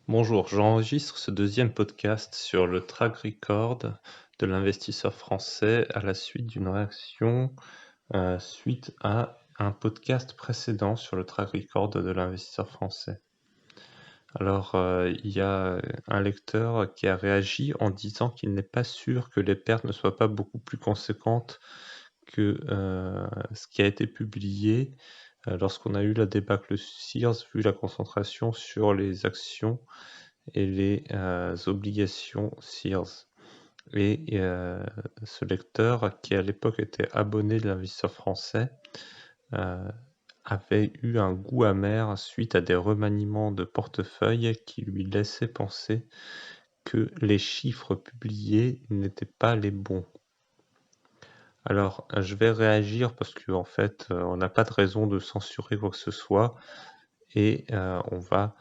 Bonjour, j'enregistre ce deuxième podcast sur le track record de l'investisseur français à la suite d'une réaction suite à un podcast précédent sur le track record de l'investisseur français. Alors, il y a un lecteur qui a réagi en disant qu'il n'est pas sûr que les pertes ne soient pas beaucoup plus conséquentes que ce qui a été publié lorsqu'on a eu la débâcle Sears, vu la concentration sur les actions et les obligations Sears. Et ce lecteur, qui à l'époque était abonné de l'investisseur français, avait eu un goût amer suite à des remaniements de portefeuille qui lui laissaient penser que les chiffres publiés n'étaient pas les bons. Alors, je vais réagir parce qu'en fait, on n'a pas de raison de censurer quoi que ce soit, et on va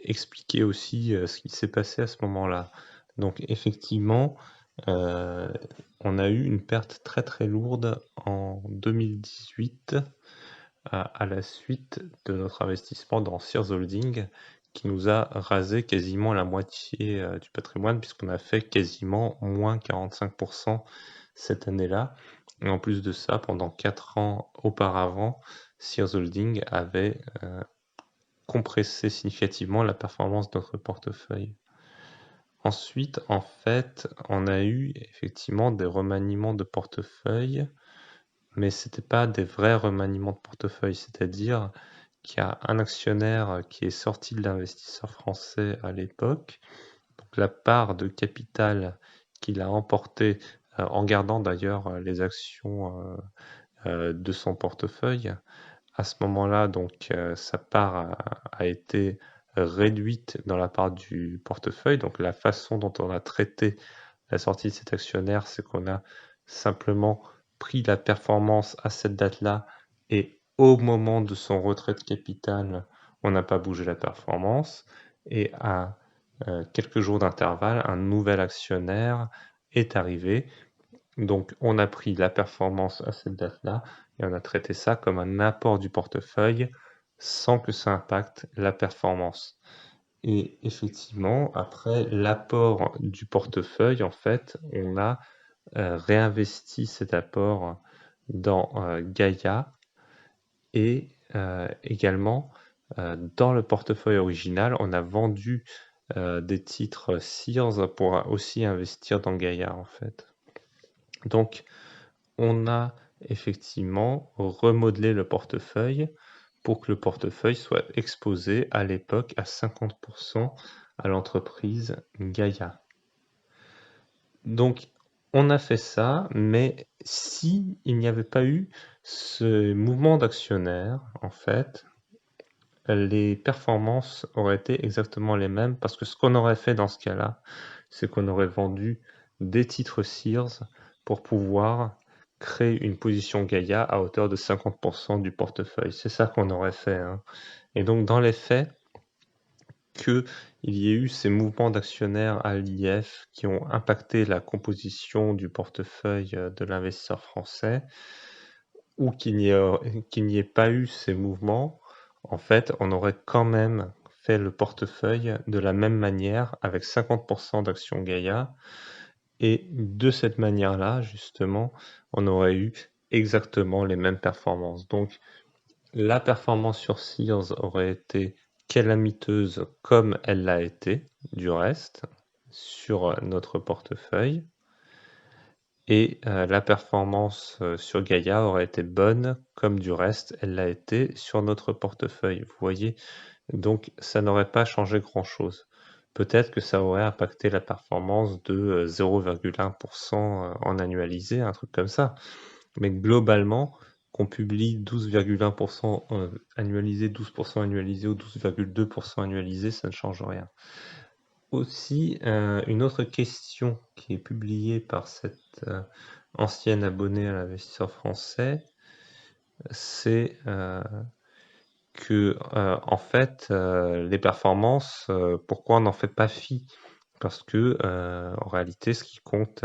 expliquer aussi ce qui s'est passé à ce moment-là. Donc effectivement, on a eu une perte très très lourde en 2018 à la suite de notre investissement dans Sears Holding, qui nous a rasé quasiment la moitié du patrimoine, puisqu'on a fait quasiment moins 45% cette année-là. Et en plus de ça, pendant 4 ans auparavant, Sears Holding avait compresser significativement la performance de notre portefeuille. Ensuite, en fait, on a eu effectivement des remaniements de portefeuille, mais c'était pas des vrais remaniements de portefeuille, c'est-à-dire qu'il y a un actionnaire qui est sorti de l'investisseur français à l'époque, donc la part de capital qu'il a emporté en gardant d'ailleurs les actions de son portefeuille. À ce moment-là, donc, sa part a été réduite dans la part du portefeuille. Donc, la façon dont on a traité la sortie de cet actionnaire, c'est qu'on a simplement pris la performance à cette date-là et au moment de son retrait de capital, on n'a pas bougé la performance. Et à quelques jours d'intervalle, un nouvel actionnaire est arrivé. Donc, on a pris la performance à cette date-là et on a traité ça comme un apport du portefeuille sans que ça impacte la performance. Et effectivement, après l'apport du portefeuille, en fait, on a réinvesti cet apport dans Gaïa et également dans le portefeuille original, on a vendu des titres Sears pour aussi investir dans Gaïa, en fait. Donc, on a effectivement remodelé le portefeuille pour que le portefeuille soit exposé à l'époque à 50% à l'entreprise Gaïa. Donc, on a fait ça, mais si il n'y avait pas eu ce mouvement d'actionnaires, en fait, les performances auraient été exactement les mêmes, parce que ce qu'on aurait fait dans ce cas-là, c'est qu'on aurait vendu des titres Sears pour pouvoir créer une position Gaïa à hauteur de 50% du portefeuille. C'est ça qu'on aurait fait, hein. Et donc, dans les faits, qu'il y ait eu ces mouvements d'actionnaires à l'IF qui ont impacté la composition du portefeuille de l'investisseur français, ou qu'il n'y ait pas eu ces mouvements, en fait, on aurait quand même fait le portefeuille de la même manière, avec 50% d'actions Gaïa, et de cette manière-là, justement, on aurait eu exactement les mêmes performances. Donc, la performance sur Sears aurait été calamiteuse comme elle l'a été, du reste, sur notre portefeuille. Et la performance sur Gaïa aurait été bonne, comme du reste, elle l'a été sur notre portefeuille. Vous voyez, donc ça n'aurait pas changé grand-chose. Peut-être que ça aurait impacté la performance de 0,1% en annualisé, un truc comme ça. Mais globalement, qu'on publie 12,1% annualisé, 12% annualisé ou 12,2% annualisé, ça ne change rien. Aussi, une autre question qui est publiée par cette ancienne abonnée à l'investisseur français, c'est que en fait, les performances, pourquoi on n'en fait pas fi? Parce que en réalité, ce qui compte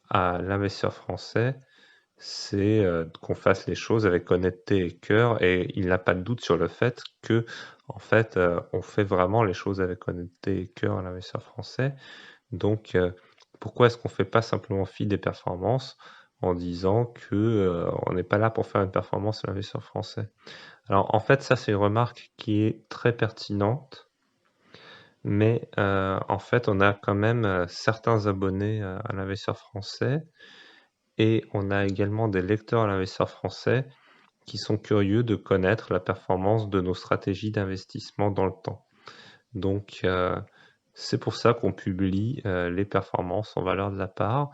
à l'investisseur français, c'est qu'on fasse les choses avec honnêteté et cœur, et il n'a pas de doute sur le fait que, en fait, on fait vraiment les choses avec honnêteté et cœur à l'investisseur français. Donc, pourquoi est-ce qu'on fait pas simplement fi des performances en disant que on n'est pas là pour faire une performance à l'investisseur français? Alors, en fait, ça, c'est une remarque qui est très pertinente, mais en fait, on a quand même certains abonnés à l'investisseur français, et on a également des lecteurs à l'investisseur français qui sont curieux de connaître la performance de nos stratégies d'investissement dans le temps. Donc, c'est pour ça qu'on publie les performances en valeur de la part,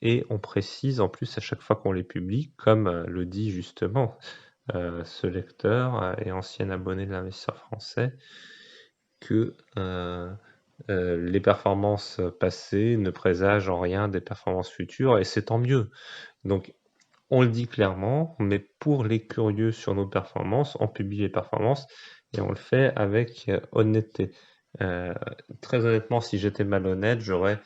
et on précise en plus à chaque fois qu'on les publie, comme le dit justement ce lecteur et ancien abonné de l'investisseur français, que les performances passées ne présagent en rien des performances futures, et c'est tant mieux. Donc, on le dit clairement, mais pour les curieux sur nos performances, on publie les performances et on le fait avec honnêteté. Euh, Très honnêtement, si j'étais malhonnête, j'aurais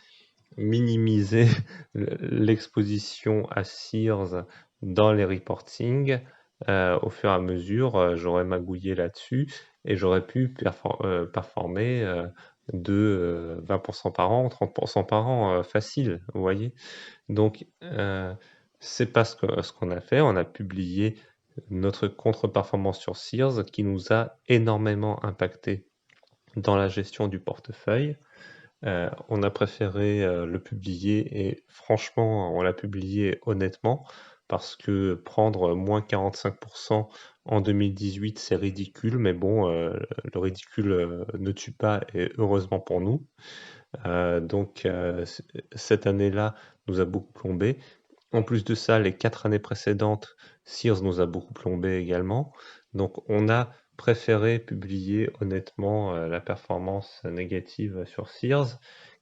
minimisé l'exposition à Sears dans les reportings. Au fur et à mesure, j'aurais magouillé là-dessus et j'aurais pu performer de 20% par an, 30% par an, facile, vous voyez. Donc, c'est pas ce qu'on a fait. On a publié notre contre-performance sur Sears qui nous a énormément impacté dans la gestion du portefeuille. On a préféré le publier, et franchement, on l'a publié honnêtement parce que prendre moins 45% en 2018, c'est ridicule, mais bon, le ridicule ne tue pas, et heureusement pour nous. Donc, cette année-là nous a beaucoup plombé. En plus de ça, les 4 années précédentes, Sears nous a beaucoup plombé également. Donc, on a préféré publier honnêtement la performance négative sur Sears,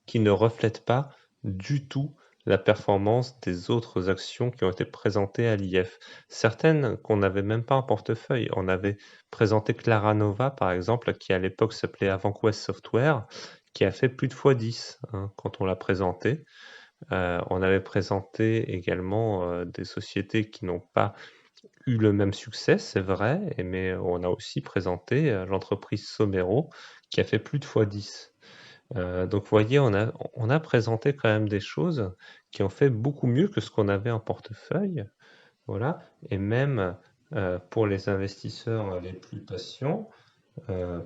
qui ne reflète pas du tout la performance des autres actions qui ont été présentées à l'IF. Certaines qu'on n'avait même pas en portefeuille. On avait présenté Claranova, par exemple, qui à l'époque s'appelait AvantQuest Software, qui a fait plus de x10 quand on l'a présenté. On avait présenté également des sociétés qui n'ont pas eu le même succès, c'est vrai, mais on a aussi présenté l'entreprise Somero qui a fait plus de x10. Donc vous voyez, on a présenté quand même des choses qui ont fait beaucoup mieux que ce qu'on avait en portefeuille. Voilà. Et même pour les investisseurs les plus patients,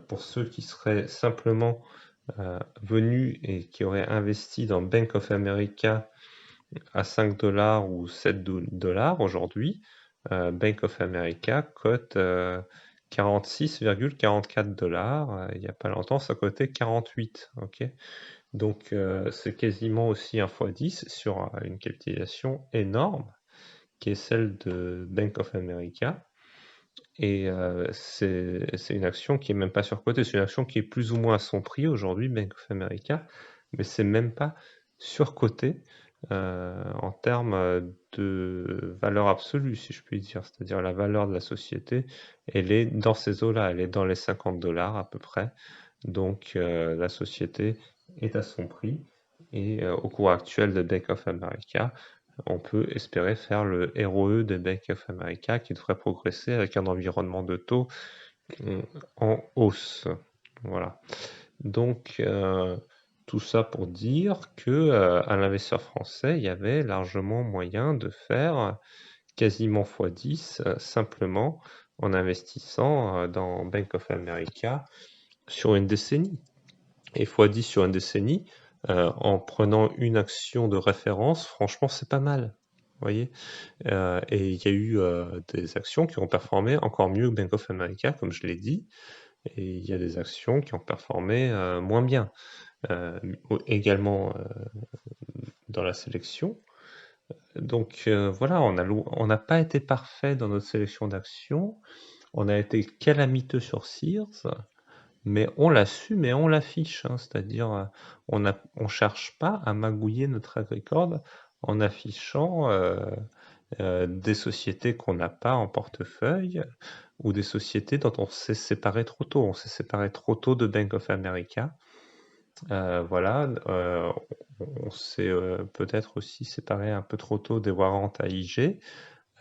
pour ceux qui seraient simplement venus et qui auraient investi dans Bank of America à 5 dollars ou 7 dollars aujourd'hui, Bank of America cote 46,44 dollars. Il n'y a pas longtemps, ça cotait 48. Ok. Donc, c'est quasiment aussi un x10 sur une capitalisation énorme qui est celle de Bank of America. Et c'est une action qui est même pas surcotée, c'est une action qui est plus ou moins à son prix aujourd'hui, Bank of America, mais c'est même pas surcoté en termes de valeur absolue, si je puis dire. C'est-à-dire la valeur de la société, elle est dans ces eaux-là, elle est dans les 50 dollars à peu près. Donc la société est à son prix, et au cours actuel de Bank of America, on peut espérer faire le ROE de Bank of America qui devrait progresser avec un environnement de taux en hausse. Voilà. Donc, tout ça pour dire que à l'investisseur français, il y avait largement moyen de faire quasiment x10 simplement en investissant dans Bank of America sur une décennie. Et x10 sur une décennie, en prenant une action de référence, franchement, c'est pas mal. Vous voyez. Et il y a eu des actions qui ont performé encore mieux que Bank of America, comme je l'ai dit, et il y a des actions qui ont performé moins bien. Également dans la sélection. Donc voilà, on n'a pas été parfait dans notre sélection d'actions. On a été calamiteux sur Sears, mais on l'assume et on l'affiche. C'est-à-dire, on cherche pas à magouiller notre track record en affichant des sociétés qu'on n'a pas en portefeuille, ou des sociétés dont on s'est séparé trop tôt. On s'est séparé trop tôt de Bank of America. Voilà, on s'est peut-être aussi séparé un peu trop tôt des warrants AIG.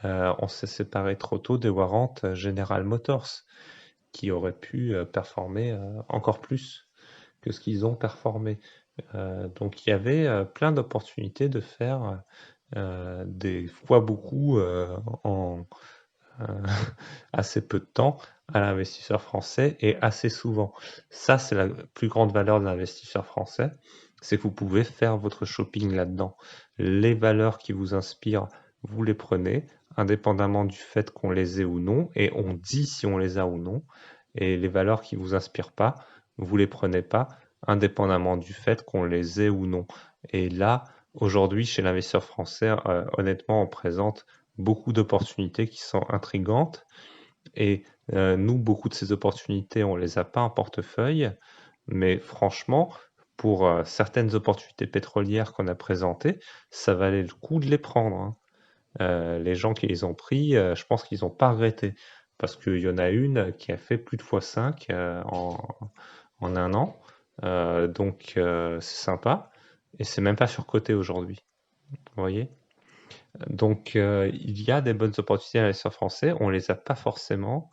on s'est séparé trop tôt des warrants General Motors, qui auraient pu performer encore plus que ce qu'ils ont performé. Donc il y avait plein d'opportunités de faire des fois beaucoup en assez peu de temps à l'investisseur français et assez souvent. Ça, c'est la plus grande valeur de l'investisseur français, c'est que vous pouvez faire votre shopping là-dedans. Les valeurs qui vous inspirent, vous les prenez, indépendamment du fait qu'on les ait ou non, et on dit si on les a ou non. Et les valeurs qui vous inspirent pas, vous les prenez pas, indépendamment du fait qu'on les ait ou non. Et là, aujourd'hui, chez l'investisseur français, honnêtement, on présente beaucoup d'opportunités qui sont intrigantes. Et nous, beaucoup de ces opportunités, on les a pas en portefeuille. Mais franchement, pour certaines opportunités pétrolières qu'on a présentées, ça valait le coup de les prendre, hein. Les gens qui les ont pris, je pense qu'ils n'ont pas regretté. Parce qu'il y en a une qui a fait plus de x5 en un an. C'est sympa. Et c'est même pas surcoté aujourd'hui. Vous voyez? Donc, il y a des bonnes opportunités à l'investisseur français, on les a pas forcément.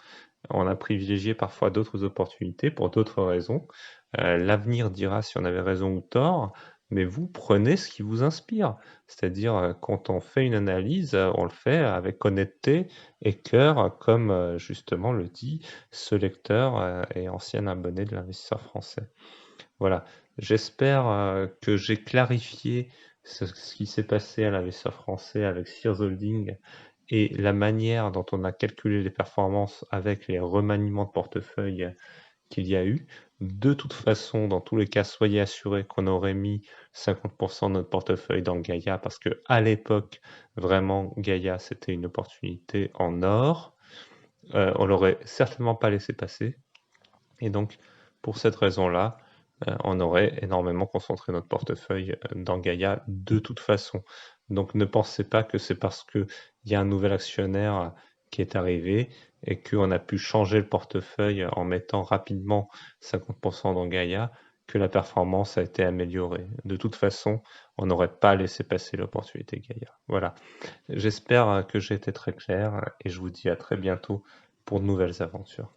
On a privilégié parfois d'autres opportunités pour d'autres raisons. L'avenir dira si on avait raison ou tort, mais vous prenez ce qui vous inspire. C'est-à-dire, quand on fait une analyse, on le fait avec honnêteté et cœur, comme justement le dit ce lecteur et ancien abonné de l'investisseur français. Voilà, j'espère que j'ai clarifié ce qui s'est passé à l'investisseur français avec Sears Holding et la manière dont on a calculé les performances avec les remaniements de portefeuille qu'il y a eu. De toute façon, dans tous les cas, soyez assurés qu'on aurait mis 50% de notre portefeuille dans Gaïa parce que à l'époque, vraiment, Gaïa, c'était une opportunité en or. On l'aurait certainement pas laissé passer. Et donc, pour cette raison-là, on aurait énormément concentré notre portefeuille dans Gaïa de toute façon. Donc ne pensez pas que c'est parce qu'il y a un nouvel actionnaire qui est arrivé et qu'on a pu changer le portefeuille en mettant rapidement 50% dans Gaïa que la performance a été améliorée. De toute façon, on n'aurait pas laissé passer l'opportunité Gaïa. Voilà. J'espère que j'ai été très clair et je vous dis à très bientôt pour de nouvelles aventures.